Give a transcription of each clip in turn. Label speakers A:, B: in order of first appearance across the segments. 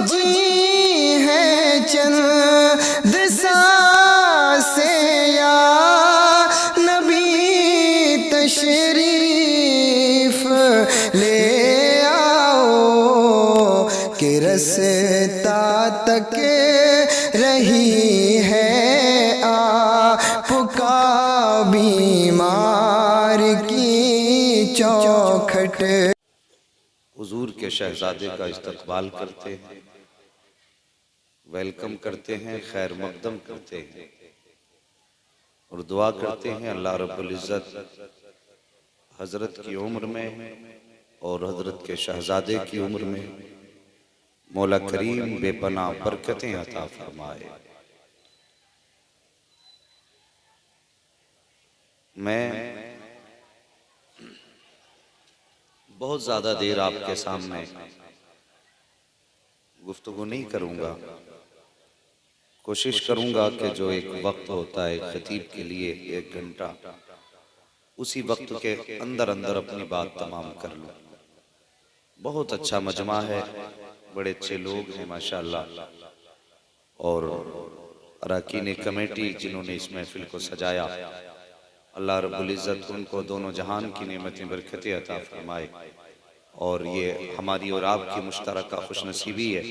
A: जी है चंद सांसें या नबी तशरीफ ले आओ कि रस्ता तक रही है आपका बीमार की चौखट।
B: हुजूर के शहजादे का इस्तकबाल करते हैं, वेलकम करते हैं, खैर मकदम करते हैं और दुआ करते हैं अल्लाह रब्बुल इज़्ज़त हज़रत की उम्र में और हज़रत के शहजादे की उम्र में मौला करीम बेपनाह बरकतें अता फरमाए। मैं बहुत ज़्यादा देर आपके सामने गुफ्तगू नहीं करूँगा। कोशिश करूँगा कि जो एक वक्त होता है खतीब के लिए 1 घंटा, उसी वक्त के अंदर अंदर अपनी बात तमाम कर लूँ। बहुत अच्छा मजमा है, बड़े अच्छे लोग हैं माशाअल्लाह, और अरकान कमेटी जिन्होंने इस महफिल को सजाया, अल्लाह रब्बुल इज़्ज़त उनको दोनों जहान की नेमतें बरकतें अता फरमाए। और ये हमारी और आपकी मुश्तरका खुशनसीबी है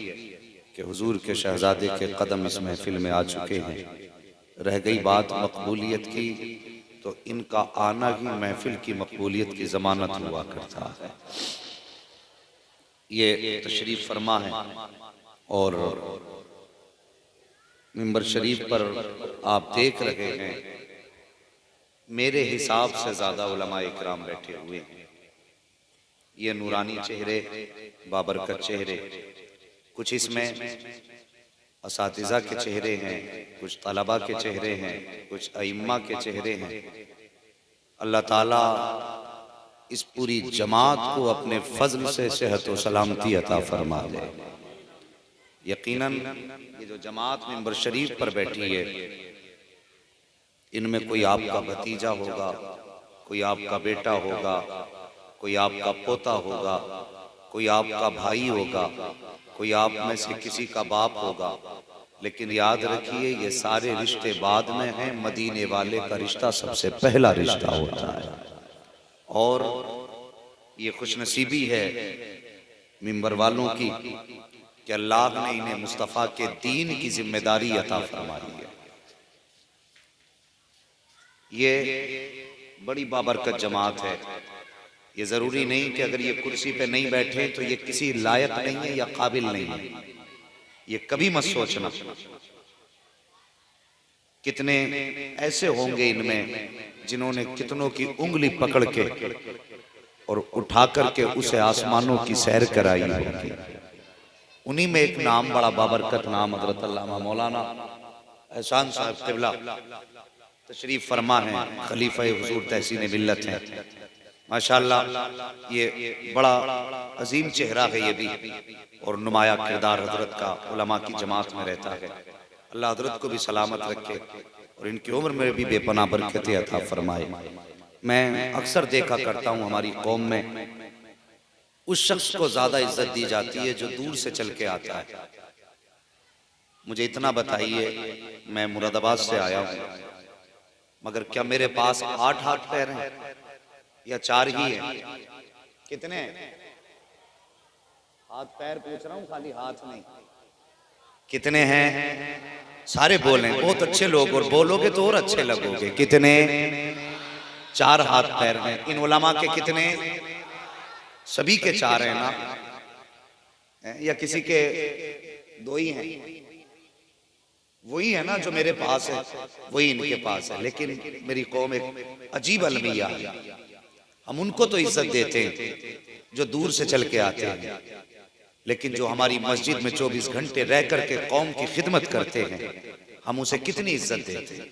B: कि हुजूर के शहजादे के कदम इस महफिल में आ चुके हैं। रह गई बात मकबूलियत की, तो इनका आना ही महफिल की मकबूलियत की ज़मानत हुआ करता है। ये तशरीफ फरमा है और मिंबर शरीफ पर आप देख रहे हैं, मेरे हिसाब से ज़्यादा उलमा इकराम बैठे हुए हैं। ये नूरानी चेहरे, बाबरकत चेहरे, कुछ इसमें असातिज़ा के चेहरे हैं, कुछ तलबा के चेहरे हैं, कुछ अइम्मा के चेहरे हैं। अल्लाह ताला इस पूरी जमात को अपने फजल से सेहत व सलामती अता फरमा दे। यकीनन ये जो जमात मिंबर शरीफ पर बैठी है, इनमें कोई आपका भतीजा होगा, कोई आपका बेटा होगा, कोई आपका पोता होगा, कोई आपका भाई होगा, कोई आप में से किसी का बाप होगा। लेकिन याद रखिए, ये सारे रिश्ते बाद में हैं, मदीने वाले का रिश्ता सबसे पहला रिश्ता होता है। और ये खुशनसीबी है मिंबर वालों की कि अल्लाह ने इन्हें मुस्तफ़ा के दीन की जिम्मेदारी अता फरमाई है। ये बड़ी बाबरकत जमात है। ये ज़रूरी नहीं कि अगर ये कुर्सी पे नहीं बैठे तो ये किसी लायक नहीं है या काबिल नहीं है। ये कभी मत सोचना। कितने ऐसे होंगे इनमें जिन्होंने कितनों की उंगली पकड़ के और उठा करके उसे आसमानों की सैर कराई होगी। उन्हीं में एक नाम, बड़ा बाबरकत नाम, हज़रत अल्लामा मौलाना एहसान साहब क़िबला तशरीफ फरमा है, खलीफा हुजूर तहसीन मिल्लत हैं माशाअल्लाह। ये बड़ा अजीम चेहरा है ये भी, और नुमाया किरदार हजरत का उलमा की जमात में रहता है। अल्लाह हजरत को भी सलामत रखे और इनकी उम्र में भी बेपनाह बरकतें अता फरमाए। मैं अक्सर देखा करता हूँ हमारी कौम में उस शख्स को ज्यादा इज्जत दी जाती है जो दूर से चल के आता है। मुझे इतना बताइए, मैं मुरादाबाद से आया हूँ, मगर क्या मेरे पास 8 हाथ पैर हैं या 4 ही हैं? कितने हाथ पैर पूछ रहा हूँ, खाली हाथ नहीं। कितने हैं? सारे बोलें, बहुत अच्छे लोग, और बोलोगे तो और अच्छे लगोगे। कितने? 4 हाथ पैर हैं। इन उलमा के कितने? सभी के 4 हैं ना, या किसी के 2 ही हैं? वही है ना जो मेरे पास है, वही इनके पास है। लेकिन मेरी कौम एक अजीब अलमिया है। हम उनको तो इज्जत देते हैं जो दूर से चल के आते हैं, लेकिन जो हमारी मस्जिद में 24 घंटे रह करके कौम की खिदमत करते हैं, हम उसे कितनी इज्जत देते हैं।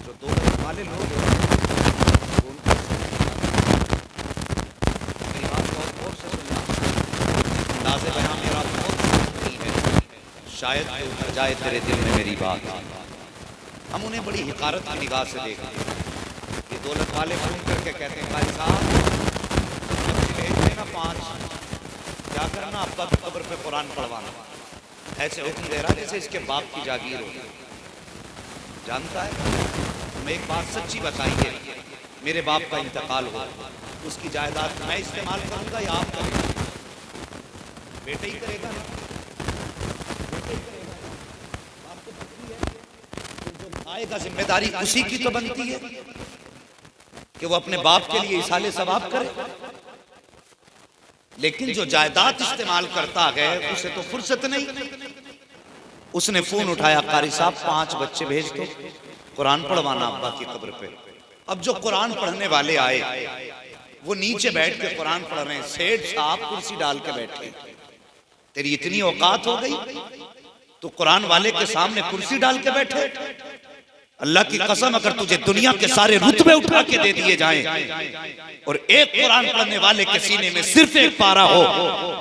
B: जो 2 वाले लोग शायद उतर जाए तेरे दिल में मेरी बात। हम उन्हें बड़ी हिकारत की निगाह से देखते हैं। ये दौलत वाले फोन करके कहते हैं भाई साहब बच्चे भेज देना 5, क्या करना अब्बा की कब्र पे कुरान पढ़वाना। ऐसे हुक्म दे रहा जैसे इसके बाप की जागीर हो। जानता है, मैं एक बात सच्ची बताइए, मेरे बाप का इंतकाल हो, उसकी जायदाद मैं इस्तेमाल करूंगा या आप करेंगे? बेटे ही करेगा ना, बेटे ही करेगा। बाप को पत्नी है, तो जो आएगा जिम्मेदारी उसी की तो बनती है कि वो अपने बाप के लिए इसाले सवाब करे। लेकिन जो जायदाद इस्तेमाल करता है उसे तो फुर्सत नहीं। उसने फोन उठाया, कारी साहब 5 बच्चे भेज दो, कुरान पढ़वाना अब्बा की कब्र पे। अब जो कुरान पढ़ने वाले आए वो नीचे बैठ के कुरान पढ़ रहे हैं, सेठ साहब कुर्सी डाल के बैठे। तेरी इतनी औकात हो गई तो कुरान वाले के सामने कुर्सी डाल के बैठे? अल्लाह की कसम, अगर तुझे दुनिया के सारे रुतबे उठा के दे दिए जाएं और एक कुरान पढ़ने वाले के सीने में सिर्फ एक पारा हो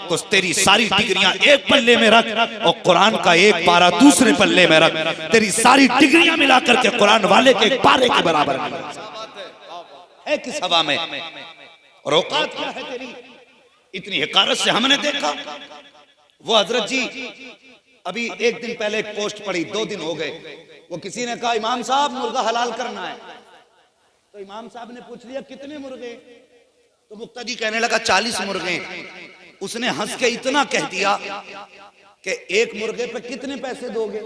B: तो तेरी सारी डिग्रियां एक पल्ले में रख और कुरान का एक पारा दूसरे पल्ले में रख, तेरी सारी डिग्रियां मिलाकर के कुरान वाले के एक पारे के बराबर है किस हवा में। और औकात क्या है तेरी? इतनी हकारत से हमने देखा। वो हजरत जी अभी एक दिन पहले एक पोस्ट पड़ी, 2 दिन हो गए, वो किसी ने कहा इमाम साहब मुर्गा हलाल करना है, तो इमाम साहब ने पूछ लिया कितने मुर्गे, तो मुक्तादी कहने लगा 40 मुर्गे। उसने हंस के इतना कह दिया कि एक मुर्गे पे कितने पैसे दोगे?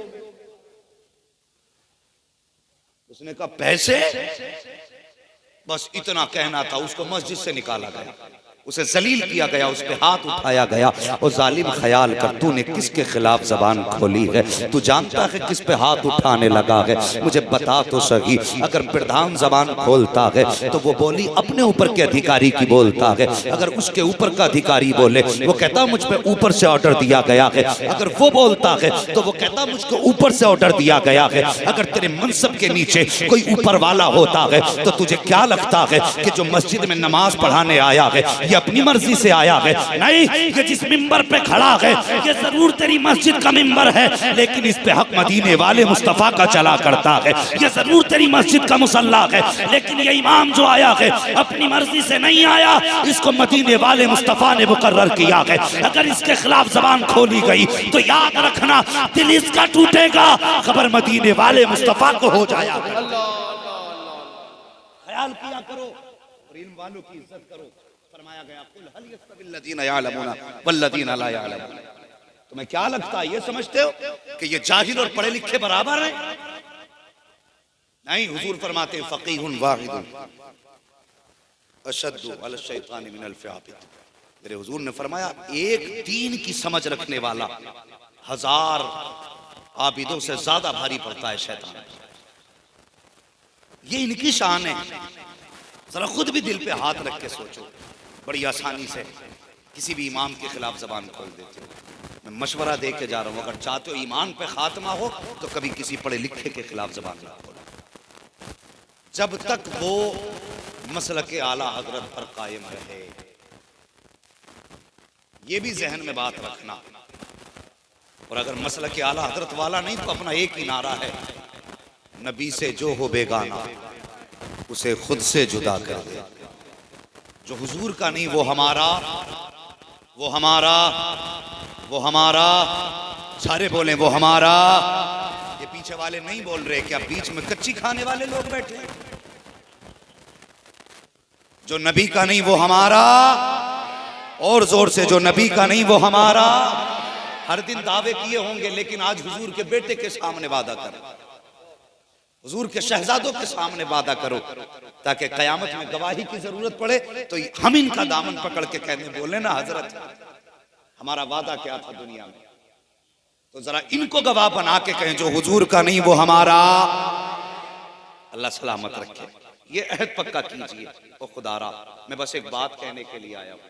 B: उसने कहा पैसे, बस इतना कहना था। उसको मस्जिद से निकाला गया, उसे जलील किया गया, उस पे हाथ उठाया गया। और जालिम ख्याल कर, तूने किसके खिलाफ जबान खोली है? तू जानता है किस पे हाथ उठाने लगा है? मुझे बता तो सही। अगर प्रधान जबान खोलता है तो वो बोली अपने ऊपर के अधिकारी की बोलता है, अगर उसके ऊपर का अधिकारी बोले वो कहता मुझ पे ऊपर से ऑर्डर दिया गया है, अगर वो बोलता है तो वो कहता मुझको ऊपर से ऑर्डर दिया गया है। अगर तेरे मनसब के नीचे कोई ऊपर वाला होता है तो तुझे क्या लगता है कि जो मस्जिद में नमाज पढ़ाने आया है ये अपनी मर्जी से आया है? नहीं, ये जिस मिंबर पे खड़ा है ये जरूर तेरी मस्जिद का मिंबर है, लेकिन इस पे हक मदीने वाले मुस्तफा का चला करता है। ये जरूर तेरी मस्जिद का मुसल्ला है, लेकिन ये इमाम जो आया है अपनी मर्जी से नहीं आया, इसको मदीने वाले मुस्तफा ने मुकर्रर किया है। अगर इसके खिलाफ जबान खोली गई तो याद रखना दिल इसका टूटेगा, खबर मदीने वाले मुस्तफा को हो जाएगा। ख्याल किया करो और इल्म वालों की इज्जत करो। फरमाया गया कुल हल यस्तविल्लज़ीना यअलमूना वल्लज़ीना ला यअलमून। तुम्हें क्या लगता है, ये समझते हो कि ये जाहिल और पढ़े लिखे बराबर हैं? नहीं, हुजूर फरमाते हैं फकीहुन वाहिदुन अशद्दु अला शैतान मिनल फ़ाबित। मेरे हुजूर ने फरमाया एक दीन की समझ रखने वाला 1000 आबिदों से ज्यादा भारी पड़ता है शैतान। ये इनकी शान है। जरा खुद भी दिल पे हाथ रख के सोचो, बड़ी आसानी से किसी भी इमाम के खिलाफ जबान खोल देते हो। मैं मशवरा दे के जा रहा हूं, अगर चाहते हो ईमान पे खात्मा हो तो कभी किसी पढ़े लिखे के खिलाफ जबान ना खोलो, जब तक वो मसलक आला हजरत पर कायम रहे। ये भी जहन में बात रखना। और अगर मसलक आला हजरत वाला नहीं तो अपना एक ही नारा है, नबी से जो हो बेगाना उसे खुद से जुदा कर दे। जो हुजूर का नहीं वो हमारा, वो हमारा, वो हमारा। सारे बोले वो हमारा। ये पीछे वाले नहीं बोल रहे, क्या बीच में कच्ची खाने वाले लोग बैठे हैं? जो नबी का नहीं वो हमारा, और जोर से जो नबी का नहीं वो हमारा। हर दिन दावे किए होंगे, लेकिन आज हुजूर के बेटे के सामने वादा करो, हुजूर के शहजादों के सामने वादा करो, ताकि कयामत में गवाही की जरूरत पड़े तो हम इनका दामन पकड़ के कहने बोले ना हजरत हमारा वादा क्या था दुनिया में। तो जरा इनको गवाह बना के कहें जो हुजूर का नहीं वो हमारा। अल्लाह सलामत रखे। ये अहद पक्का कीजिए। ओ खुदारा, मैं बस एक बात कहने के लिए आया हूं।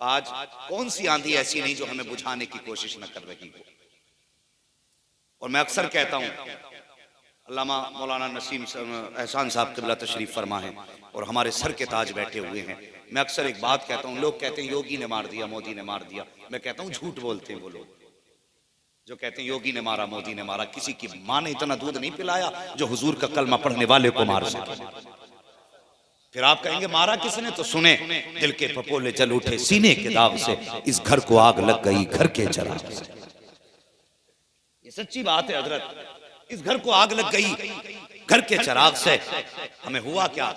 B: आज कौन सी आंधी ऐसी नहीं जो हमें बुझाने की कोशिश न कर रही हो। और मैं अक्सर कहता हूं, अल्लामा मौलाना नसीम एहसान साहब क़िबला तशरीफ फरमा है और हमारे सर के ताज बैठे हुए हैं। मैं अक्सर एक बात कहता हूं, लोग कहते हैं योगी ने मार दिया, मोदी ने मार दिया। मैं कहता हूं झूठ बोलते हैं वो लोग जो कहते हैं योगी ने मारा, मोदी ने मारा। किसी की माँ ने इतना दूध नहीं पिलाया जो हुजूर का कलमा पढ़ने वाले को मार सके। फिर आप कहेंगे मारा किसने, तो सुने, दिल के फपोले जल उठे सीने के दाग से, इस घर को आग लग गई घर के चिराग से। ये सच्ची बात है हजरत, इस घर को आग लग गई घर के चिराग से। हमें हुआ क्या,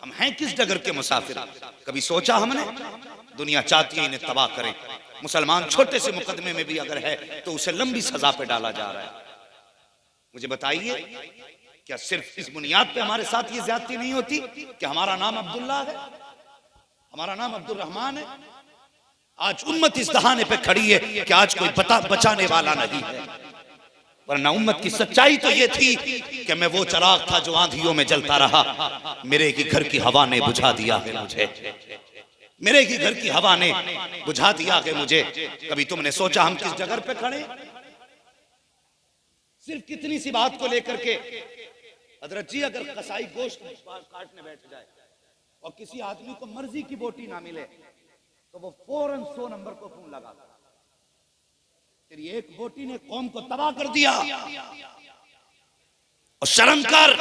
B: हम हैं किस डगर के मुसाफिर? कभी सोचा हमने? दुनिया चाहती है इन्हें तबाह करें। मुसलमान छोटे से मुकदमे में भी अगर है तो उसे लंबी सजा पे डाला जा रहा है। मुझे बताइए, क्या सिर्फ इस बुनियाद पे हमारे साथ ये ज्यादती नहीं होती कि हमारा नाम अब्दुल्ला है, हमारा नाम अब्दुल रहमान है? आज उम्मत इस दहाने पे खड़ी है कि आज कोई बचाने वाला नहीं है, वरना उम्मत की सच्चाई तो ये थी कि मैं वो चिराग था जो आंधियों में जलता रहा, मेरे की घर की हवा ने बुझा दिया है मुझे, मेरे की घर की हवा ने बुझा दिया है मुझे। कभी तुमने सोचा हम किस जगह पे खड़े? सिर्फ कितनी सी बात को लेकर के हजरत जी, अगर कसाई गोश्त काटने बैठ जाए और किसी आदमी को मर्जी की बोटी ना मिले तो वो फौरन 100 नंबर को फोन लगा, तेरी एक बोटी ने कौम को तबाह कर दिया। और शर्म कर,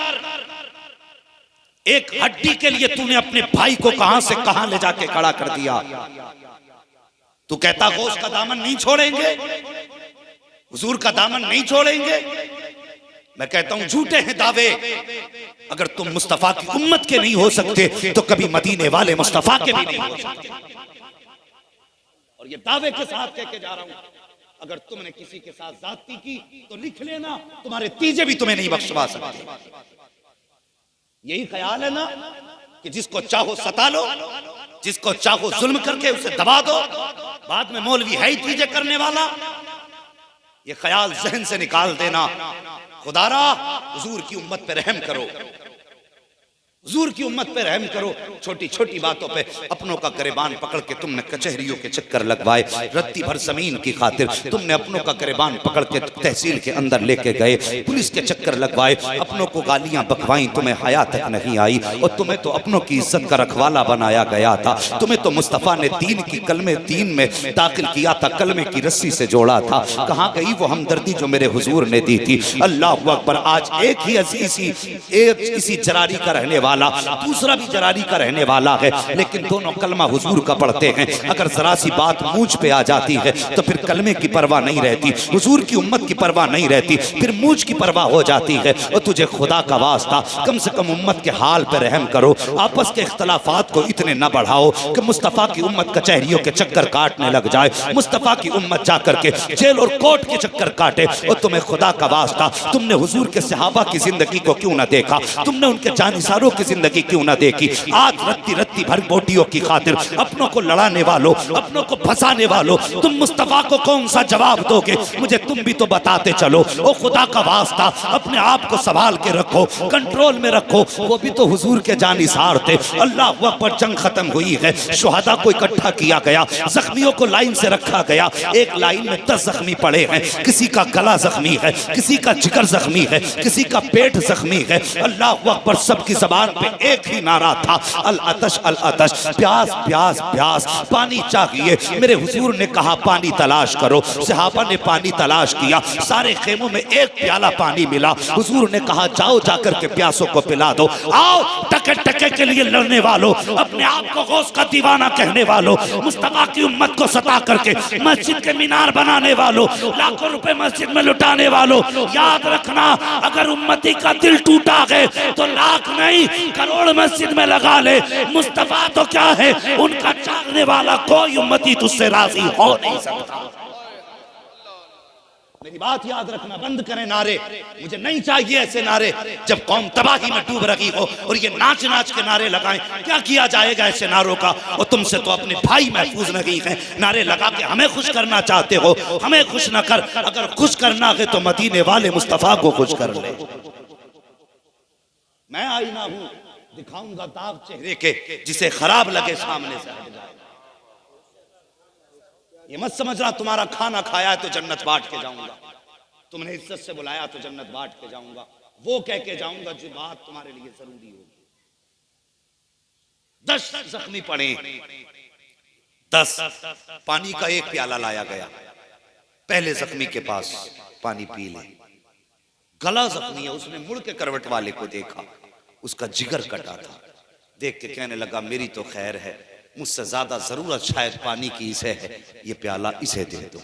B: एक हड्डी के लिए तूने अपने भाई को कहां से कहां ले जाके खड़ा कर दिया। तू कहता गोश्त का दामन नहीं छोड़ेंगे, हुजूर का दामन नहीं छोड़ेंगे। मैं कहता हूं झूठे हैं दावे। अगर तुम मुस्तफा की उम्मत के नहीं हो सकते तो कभी मदीने वाले मुस्तफा के भी नहीं हो सकते। और ये दावे के साथ कह के जा रहा हूं, अगर तुमने किसी के साथ जाती की तो लिख लेना, तुम्हारे तीजे भी तुम्हें नहीं बख्शवा सकते। यही ख्याल है ना कि जिसको चाहो सता लो, जिसको चाहो जुल्म करके उसे दबा दो, बाद में मौलवी है ही तीजे करने वाला। ये ख्याल जहन से निकाल देना। खुदारा हुजूर की उम्मत पे रहम करो, हुजूर की उम्मत पे रहम करो। छोटी छोटी बातों पे अपनों का गिरबान पकड़ के तुमने कचहरियों के चक्कर लगवाए, रत्ती भर जमीन की खातिर तुमने अपनों का गिरबान पकड़ के तहसील के अंदर लेके गए, पुलिस के चक्कर लगवाए, अपनों को गालियां बकवाई, तुम्हें हया तक नहीं आई। और तुम्हें तो अपनों की इज्जत का रखवाला बनाया गया था। तुम्हें तो मुस्तफ़ा ने दीन की कलमे दीन में दाखिल किया था, कलमे की रस्सी से जोड़ा था। कहाँ गई वो हमदर्दी जो मेरे हुजूर ने दी थी? अल्लाह अकबर। आज एक ही इसी जरारी का रहने वाला, दूसरा भी जरारी का रहने वाला है, लेकिन दोनों कलमा हुजूर का पढ़ते हैं। अगर जरा सी बात मूंछ पे आ जाती है तो फिर कलमे की परवाह नहीं रहती, हुजूर की उम्मत की परवाह नहीं रहती, फिर मूंछ की परवाह हो जाती है। और तुझे खुदा का वास्ता कम से कम उम्मत के हाल पर रहम करो, आपस के इख्तलाफात को इतने न बढ़ाओ कि मुस्तफ़ा की उम्मत कचहरियों के चक्कर काटने लग जाए, मुस्तफ़ा की उम्मत जाकर के जेल और कोर्ट के चक्कर काटे। और तुम्हें खुदा का वास्ता, तुमने हुजूर के सहाबा की जिंदगी को क्यों न देखा? तुमने उनके जानिसारों की जिंदगी क्यों ना देखी? आज रत्ती रत्ती भर बोटियों की खातिर अपनों को लड़ाने वालों, अपनों को फंसाने वालों, तुम मुस्तफा को कौन सा जवाब दोगे? मुझे तुम भी तो बताते चलो। ओ खुदा का वास्ता, अपने आप को संभाल के रखो, कंट्रोल में रखो। वो भी तो हुजूर के जानिसार थे। अल्लाह अकबर। जंग खत्म हुई है, शुहदा को इकट्ठा किया गया, जख्मियों को लाइन से रखा गया। एक लाइन में 10 जख्मी पड़े हैं, किसी का गला जख्मी है, किसी का जिगर जख्मी है, किसी का पेट जख्मी है। अल्लाह अकबर। सबकी जबान पे एक ही नारा था, अल अतश अल अतश, प्यास प्यास प्यास, पानी चाहिए। मेरे हुजूर ने कहा पानी तलाश करो, सहाबा ने पानी तलाश किया, सारे खेमों में एक प्याला पानी मिला। हुजूर ने कहा जाओ जाकर के प्यासों को पिला दो। आओ टके टके के लिए लड़ने वालों, अपने आप को गौस का दीवाना कहने वालों, मुस्तफा की उम्मत को सता करके मस्जिद के मीनार बनाने वालों, लाखों रुपए मस्जिद में लुटाने वालों, याद रखना अगर उम्मती का दिल टूटा है तो लाख नहीं करोड़ मस्जिद में लगा ले, मुस्तफा तो क्या है, उनका चाहने वाला कोई उम्मती तुझसे राजी हो नहीं सकता। मेरी बात याद रखना, बंद करें नारे। मुझे नहीं चाहिए ऐसे नारे जब कौम तबाही में डूब रही हो और ये नाच नाच के नारे लगाएं। क्या किया जाएगा ऐसे नारों का? और तुमसे तो अपने भाई महफूज नहीं है, नारे लगा के हमें खुश करना चाहते हो। हमें खुश न कर, अगर खुश करना है तो मदीने वाले मुस्तफा को खुश कर ले। मैं आईना हूं, दिखाऊंगा दाग चेहरे के, जिसे खराब लगे सामने से हट जाए। ये मत समझना तुम्हारा खाना खाया है तो जन्नत बांट के जाऊंगा, तुमने इज्जत से बुलाया तो जन्नत बांट के जाऊंगा। वो कह के जाऊंगा जो बात तुम्हारे लिए जरूरी होगी। 10 जख्मी पड़े, 10 पानी का एक प्याला लाया गया। पहले जख्मी के पास पानी पी ले, गला जख्मी है, उसने मुड़ के करवट वाले को देखा, उसका जिगर कटा था, देख के कहने लगा मेरी तो खैर है, मुझसे ज्यादा जरूरत शायद पानी की इसे है, ये प्याला इसे दे दो।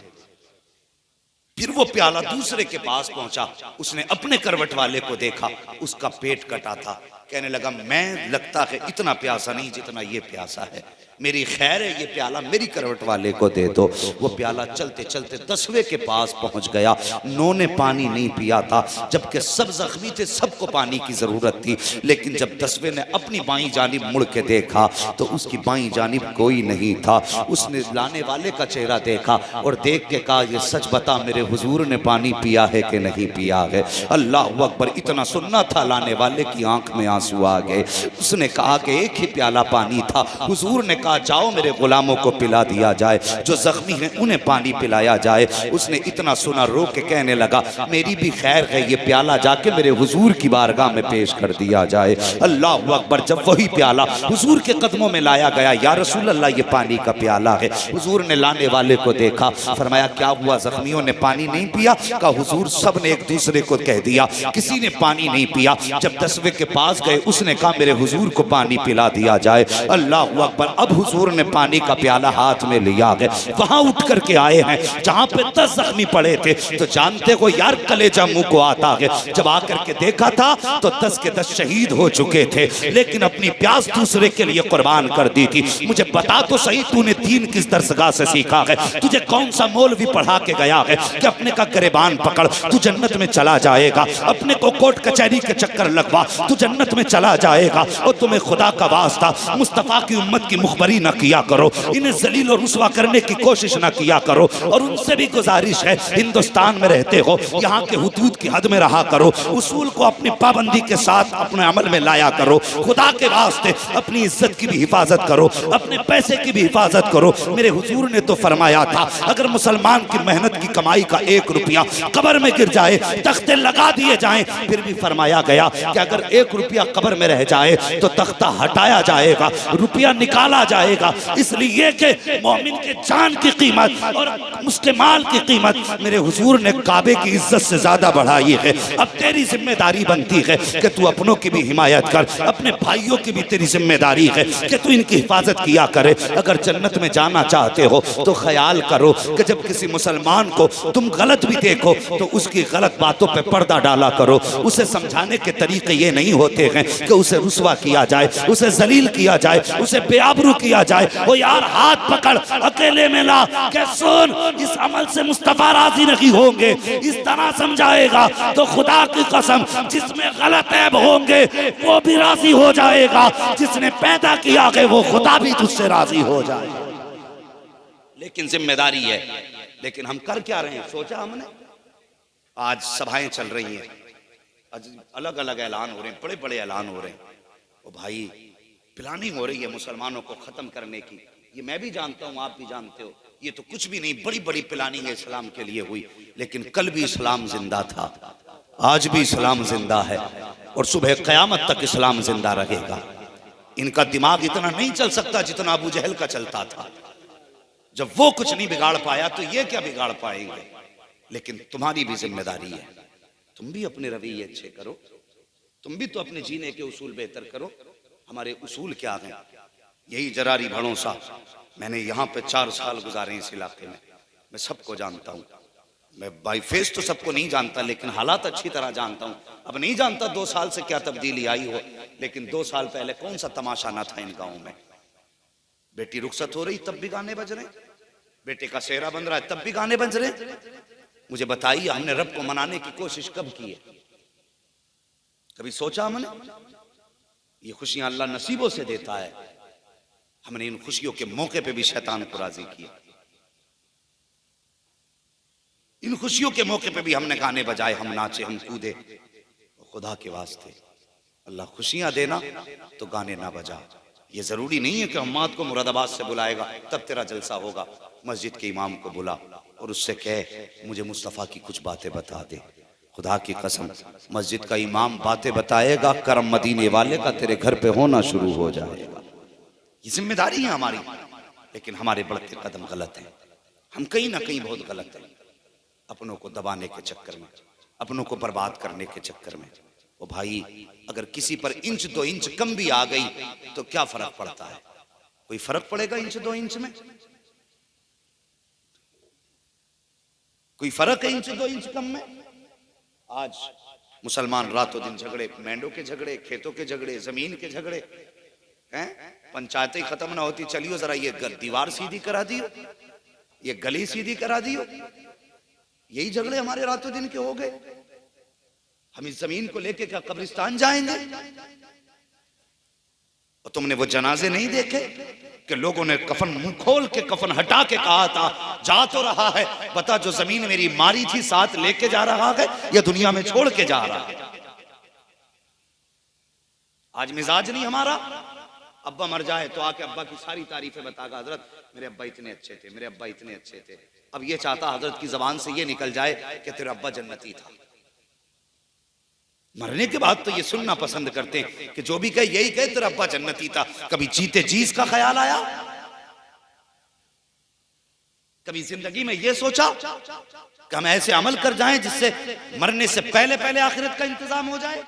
B: फिर वो प्याला दूसरे के पास पहुंचा, उसने अपने करवट वाले को देखा, उसका पेट कटा था। कहने लगा मैं लगता है इतना प्यासा नहीं जितना ये प्यासा है, मेरी खैर है, ये प्याला मेरी करवट वाले को दे दो। वो प्याला चलते चलते 10वें के पास पहुंच गया। 9 ने पानी नहीं पिया था, जबकि सब जख्मी थे, सबको पानी की जरूरत थी। लेकिन जब 10वें ने अपनी बाईं जानिब मुड़ के देखा तो उसकी बाईं जानिब कोई नहीं था। उसने लाने वाले का चेहरा देखा और देख के कहा ये सच बता मेरे हुजूर ने पानी पिया है कि नहीं पिया है। अल्लाह अकबर, इतना सुनना था लाने वाले की आंख में आंसू आ गए। उसने कहा कि एक ही प्याला पानी था। हुजूर ने कहा जाओ मेरे गुलामों को पिला दिया जाए, जो जख्मी हैं उन्हें पानी पिलाया जाए। उसने इतना सुना, रो के कहने लगा मेरी भी खैर है, ये प्याला जाके मेरे हुजूर की बारगाह में पेश कर दिया जाए। अल्लाह अकबर, जब वही प्याला हुजूर के कदमों में लाया गया, या रसूल अल्लाह ये पानी का प्याला है। हुजूर ने लाने वाले को देखा, फरमाया क्या हुआ, जख्मियों ने पानी नहीं पिया? कहा हुजूर सब ने एक दूसरे को कह दिया, किसी ने पानी नहीं पिया। जब 10वें के पास गए, उसने कहा मेरे हुजूर को पानी पिला दिया जाए। अल्लाह अकबर, अब हुजूर ने पानी का प्याला हाथ में लिया है। वहां उठ करके आए हैं जहां पे 10 जख्मी पड़े थे। तो जानते हो यार, कलेजा मुंह को आता है। जब आकर के देखा था तो 10 के 10 शहीद हो चुके थे, लेकिन अपनी प्यास दूसरे के लिए कुर्बान कर दी थी। मुझे बता तो सही, तूने दीन किस दरसगाह से सीखा है? तुझे कौन सा मौलवी पढ़ा के गया है कि अपने का गिरबान पकड़ तू जन्नत में चला जाएगा? अपने को कोर्ट कचहरी के चक्कर लगवा तू जन्नत में चला जाएगा। और तुम्हें खुदा का वास्ता मुस्तफा की उम्मत की मुखबरी न किया करो, इन्हें जलील और रुसवा करने की कोशिश न किया करो। और उनसे भी गुजारिश है, हिंदुस्तान में रहते हो, यहाँ के हुदूद की हद में रहा करो, उसूल को अपनी पाबंदी के साथ अपने अमल में लाया करो। खुदा के वास्ते अपनी इज्जत की भी हिफाजत करो, अपने पैसे की भी हिफाजत करो। मेरे हुजूर ने तो फरमाया था अगर मुसलमान की मेहनत की कमाई का 1 रुपया कब्र में गिर जाए, तख्ते लगा दिए जाएं, फिर भी फरमाया गया कि अगर 1 रुपया कब्र में रह जाए तो तख्ता हटाया जाएगा, रुपया निकाला जाएगा। इसलिए कि मोमिन के जान की कीमत और मुस्लिमान की कीमत मेरे हुजूर ने काबे की इज्जत से ज्यादा बढ़ाई है। अब तेरी जिम्मेदारी बनती है कि तू अपनों की भी हिमायत कर, अपने भाइयों की भी तेरी जिम्मेदारी है कि तू इनकी हिफाजत किया करे। अगर जन्नत में जाना चाहते हो तो ख्याल करो कि जब किसी मुसलमान को तुम गलत भी देखो तो उसकी गलत बातों पे पर्दा डाला करो। उसे समझाने के तरीके ये नहीं होते हैं कि उसे रुसवा किया जाए, उसे जलील किया जाए, उसे बेआबरू किया जाए। वो यार हाथ पकड़ अकेले में ला के सुन, इस अमल से मुस्तफा राजी नहीं होंगे। इस तरह समझाएगा तो खुदा की कसम जिसमें गलत ऐब होंगे वो भी राजी हो जाएगा, जिसने पैदा किया है वो खुदा भी तुझसे राजी हो जाएगा। लेकिन जिम्मेदारी है। लेकिन हम कर क्या रहे हैं? सोचा हमने? आज सभाएं चल रही हैं, अलग अलग ऐलान हो रहे हैं, बड़े बड़े ऐलान हो रहे हैं। ओ भाई, प्लानिंग हो रही है मुसलमानों को खत्म करने की। ये मैं भी जानता हूँ, आप भी जानते हो, ये तो कुछ भी नहीं, बड़ी बड़ी प्लानिंग इस्लाम के लिए हुई। लेकिन कल भी इस्लाम जिंदा था, आज भी इस्लाम जिंदा है और सुबह क़यामत तक इस्लाम जिंदा रहेगा। इनका दिमाग इतना नहीं चल सकता जितना अबू जहल का चलता था। जब वो कुछ नहीं बिगाड़ पाया तो ये क्या बिगाड़ पाएंगे? लेकिन तुम्हारी भी जिम्मेदारी है, तुम भी अपने रवैये अच्छे करो, तुम भी तो अपने जीने के उसूल बेहतर करो। हमारे उसूल क्या हैं? यही जरारी भड़ोसा। मैंने यहाँ पे 4 साल गुजारे इस इलाके में, मैं सबको जानता हूँ। मैं बाई फेस तो सबको नहीं जानता, लेकिन हालात अच्छी तरह जानता हूँ। अब नहीं जानता 2 साल से क्या तब्दीली आई हो, लेकिन 2 साल पहले कौन सा तमाशा ना था इन गाँव में। बेटी रुखसत हो रही तब भी गाने बज रहे, बेटे का सेहरा बन रहा है तब भी गाने बज रहे। मुझे बताइए, हमने रब को मनाने की कोशिश कब की है? कभी सोचा हमने? ये खुशियां अल्लाह नसीबों से देता है। हमने इन खुशियों के मौके पे भी शैतान को राजी किया। इन खुशियों के मौके पे भी हमने गाने बजाए, हम नाचे, हम कूदे। खुदा के वास्ते अल्लाह खुशियां देना तो गाने ना बजा। ये जरूरी नहीं है कि अम्माद को मुरादाबाद से बुलाएगा तब तेरा जलसा होगा। मस्जिद के इमाम को बुला और उससे कह मुझे मुस्तफ़ा की कुछ बातें बता दे। खुदा की कसम, मस्जिद का इमाम बातें बताएगा, करम मदीने वाले का तेरे घर पे होना शुरू हो जाएगा। ये जिम्मेदारी है हमारी, लेकिन हमारे बढ़ते कदम गलत हैं। हम कहीं ना कहीं बहुत गलत हैं, अपनों को दबाने के चक्कर में, अपनों को बर्बाद करने के चक्कर में। और भाई अगर किसी पर इंच 2 इंच कम भी आ गई तो क्या फर्क पड़ता है? कोई फर्क पड़ेगा इंच 2 इंच में? कोई फर्क है इंच 2 इंच कम में? आज मुसलमान रातों दिन झगड़े, मेंढों के झगड़े, खेतों के झगड़े, जमीन के झगड़े हैं। पंचायतें खत्म ना होती, चलियो जरा ये दीवार सीधी करा दियो, ये गली सीधी करा दियो। यही झगड़े हमारे रातों दिन के हो गए। हम इस जमीन को लेके क्या कब्रिस्तान जाएंगे? और तुमने वो जनाजे नहीं देखे कि लोगों ने कफन मुंह खोल के कफन हटा के कहा था जा तो रहा है, बता जो जमीन मेरी मारी थी साथ लेके जा रहा है या दुनिया में छोड़ के जा रहा है? आज मिजाज नहीं हमारा। अब्बा मर जाए तो आके अब्बा की सारी तारीफें बतागा, हजरत मेरे अब्बा इतने अच्छे थे, मेरे अब्बा इतने अच्छे थे। अब ये चाहता हजरत की जबान से ये निकल जाए कि तेरा अब्बा जन्नती था। मरने के बाद तो ये सुनना पसंद करते हैं कि जो भी कहे यही कहे तेरा अब्बा जन्नती था। कभी जीते जी इसका ख्याल आया? कभी जिंदगी में ये सोचा कि हम ऐसे अमल कर जाएं जिससे मरने से पहले पहले आखिरत का इंतजाम हो जाए?